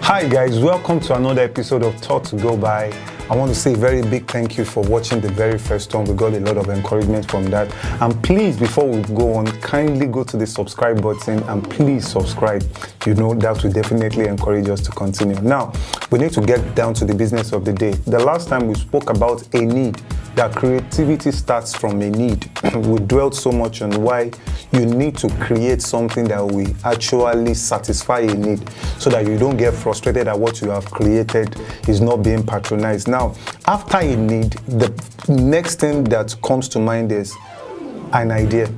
Hi guys, welcome to another episode of t2gb. I want to say a very big thank you for watching the very first one. We got a lot of encouragement from that. And please, before we go on, kindly go to the subscribe button and please subscribe. You know, that will definitely encourage us to continue. Now, we need to get down to the business of the day. The last time we spoke about a need, that creativity starts from a need. We dwelt so much on why you need to create something that will actually satisfy a need so that you don't get frustrated at what you have created is not being patronized. Now, after a need, the next thing that comes to mind is an idea.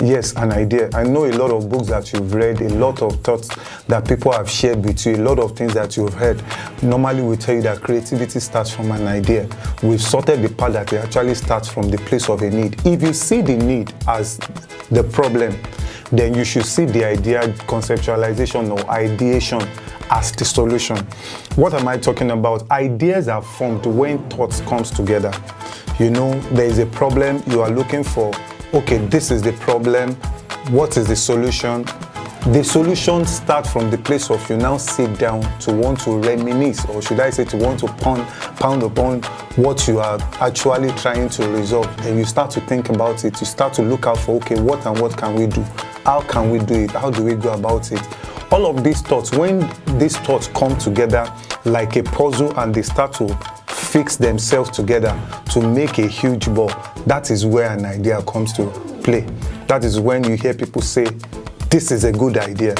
Yes, an idea. I know a lot of books that you've read, a lot of thoughts that people have shared with you, a lot of things that you've heard. Normally we tell you that creativity starts from an idea. We've sorted the part that it actually starts from the place of a need. If you see the need as the problem, then you should see the idea, conceptualization or ideation as the solution. What am I talking about? Ideas are formed when thoughts comes together. You know, there is a problem, you are looking for, okay, this is the problem, what is the solution? The solution starts from the place of you now sit down to want to reminisce, or should I say to want to pound upon what you are actually trying to resolve. Then you start to think about it, you start to look out for, okay, what and what can we do? How can we do it? How do we go about it? All of these thoughts, when these thoughts come together like a puzzle and they start to fix themselves together to make a huge ball, that is where an idea comes to play. That is when you hear people say, this is a good idea.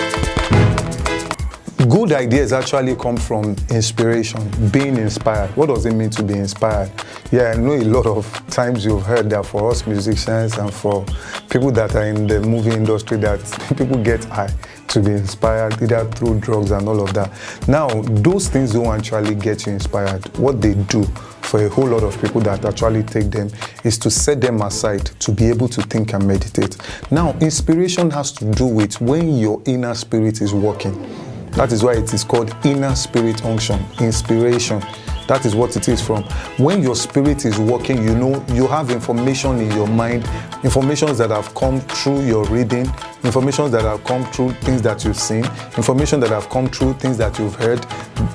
Good ideas actually come from inspiration, being inspired. What does it mean to be inspired? Yeah, I know a lot of times you've heard that for us musicians and for people that are in the movie industry that people get high to be inspired, either through drugs and all of that. Now, those things don't actually get you inspired. What they do for a whole lot of people that actually take them is to set them aside to be able to think and meditate. Now, inspiration has to do with when your inner spirit is working. That is why it is called inner spirit unction, inspiration. That is what it is from. When your spirit is working, you know, you have information in your mind, information that have come through your reading, information that have come through things that you've seen, information that have come through things that you've heard,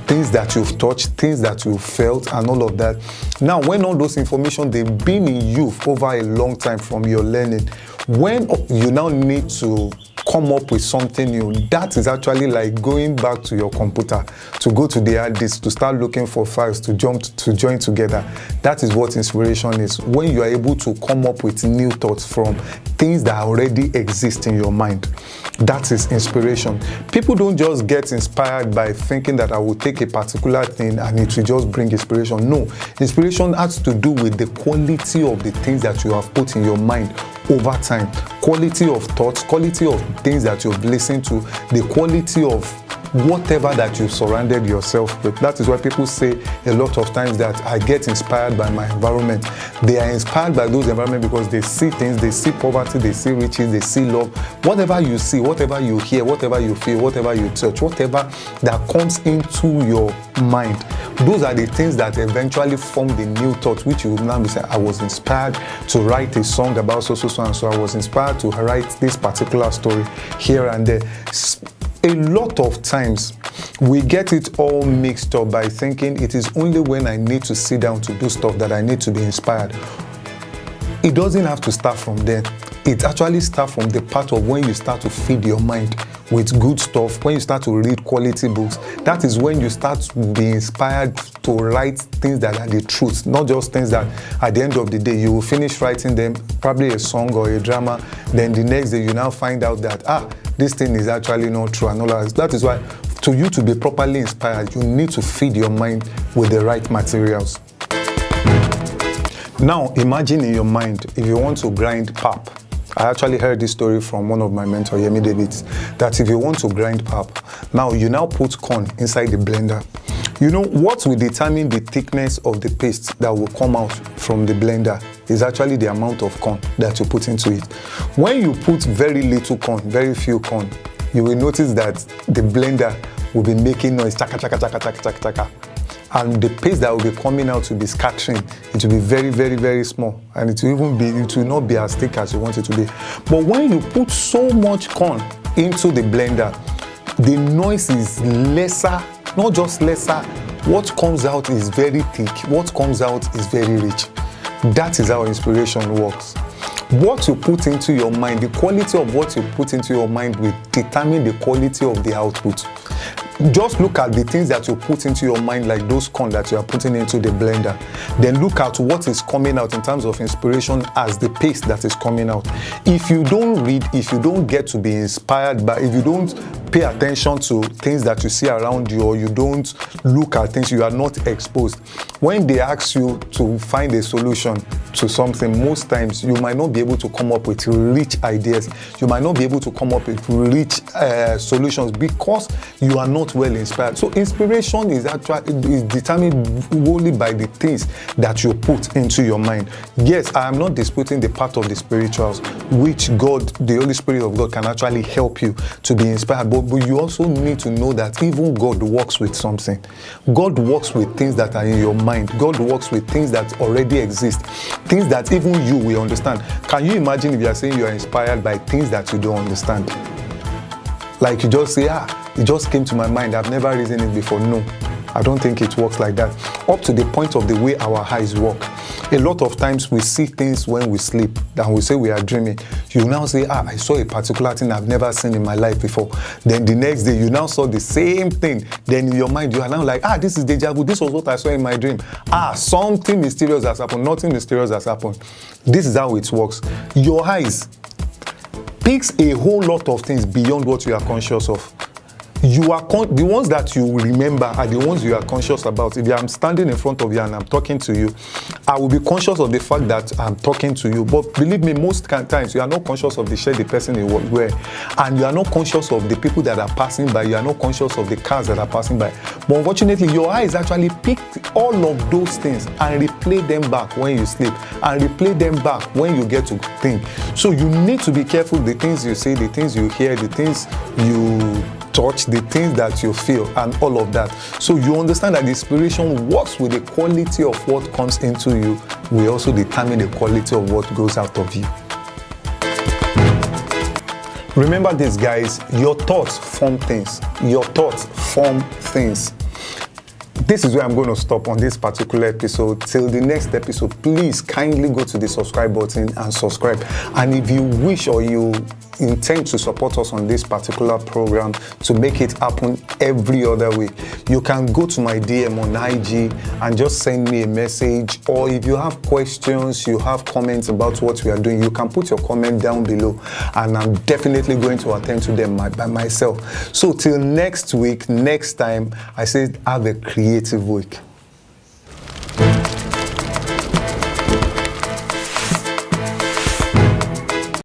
things that you've touched, things that you've felt, and all of that. Now, when all those information, they've been in you over a long time from your learning, when you now need to come up with something new, that is actually like going back to your computer to go to the hard disk to start looking for files to join together. That is what inspiration is. When you are able to come up with new thoughts from things that already exist in your mind, that is inspiration. People don't just get inspired by thinking that I will take a particular thing and it will just bring inspiration. No, inspiration has to do with the quality of the things that you have put in your mind over time, quality of thoughts, quality of things that you've listened to, the quality of whatever that you've surrounded yourself with. That is why people say a lot of times that I get inspired by my environment. They are inspired by those environments because they see things, they see poverty, they see riches, they see love. Whatever you see, whatever you hear, whatever you feel, whatever you touch, whatever that comes into your mind, those are the things that eventually form the new thoughts, which you will now be saying, I was inspired to write a song about so and so. I was inspired to write this particular story here and there. A lot of times we get it all mixed up by thinking it is only when I need to sit down to do stuff that I need to be inspired. It doesn't have to start from there. It actually starts from the part of when you start to feed your mind with good stuff, when you start to read quality books. That is when you start to be inspired to write things that are the truth, not just things that at the end of the day you will finish writing them, probably a song or a drama, then the next day you now find out that this thing is actually not true and all that. That is why to you to be properly inspired, you need to feed your mind with the right materials. Now imagine in your mind if you want to grind pap. I actually heard this story from one of my mentors, Yemi Davids, that if you want to grind pap, now you now put corn inside the blender. You know what will determine the thickness of the paste that will come out from the blender is actually the amount of corn that you put into it. When you put very little corn, very few corn, you will notice that the blender will be making noise, chaka chaka chaka chaka chaka chaka. and the paste that will be coming out will be scattering. It will be very, very, very small, and it will not be as thick as you want it to be. But when you put so much corn into the blender, the noise is lesser, not just lesser. What comes out is very thick. What comes out is very rich. That is how inspiration works. What you put into your mind, the quality of what you put into your mind will determine the quality of the output. Just look at the things that you put into your mind, like those corn that you are putting into the blender. Then look at what is coming out in terms of inspiration as the paste that is coming out. If you don't read, if you don't get to be inspired by, if you don't pay attention to things that you see around you, or you don't look at things, you are not exposed. When they ask you to find a solution to something, most times you might not be able to come up with rich ideas. You might not be able to come up with rich solutions because you are not well inspired. So inspiration is determined only by the things that you put into your mind. Yes, I am not disputing the part of the spirituals, which God, the Holy Spirit of God, can actually help you to be inspired. But you also need to know that even God works with something. God works with things that are in your mind. God works with things that already exist, things that even you will understand. Can you imagine if you are saying you are inspired by things that you don't understand? Like you just say, it just came to my mind, I've never reasoned it before. No, I don't think it works like that. Up to the point of the way our eyes work. A lot of times we see things when we sleep, and we say we are dreaming. You now say, I saw a particular thing I've never seen in my life before. Then the next day, you now saw the same thing. Then in your mind, you are now like, this is deja vu. This was what I saw in my dream. Something mysterious has happened. Nothing mysterious has happened. This is how it works. Your eyes picks a whole lot of things beyond what you are conscious of. The ones that you remember are the ones you are conscious about. If I'm standing in front of you and I'm talking to you, I will be conscious of the fact that I'm talking to you. But believe me, most times you are not conscious of the shirt the person is wearing, and you are not conscious of the people that are passing by. You are not conscious of the cars that are passing by. But unfortunately, your eyes actually pick all of those things and replay them back when you sleep, and replay them back when you get to think. So you need to be careful the things you say, the things you hear, the things you touch, the things that you feel, and all of that. So you understand that the inspiration works with the quality of what comes into you, will also determine the quality of what goes out of you. Remember this, guys, your thoughts form things. Your thoughts form things. This is where I'm going to stop on this particular episode. Till the next episode, please kindly go to the subscribe button and subscribe. And if you wish or you intend to support us on this particular program to make it happen every other week, you can go to my DM on IG and just send me a message. Or if you have questions, you have comments about what we are doing, you can put your comment down below, and I'm definitely going to attend to them by myself. So till next week, next time, I say have a creative week.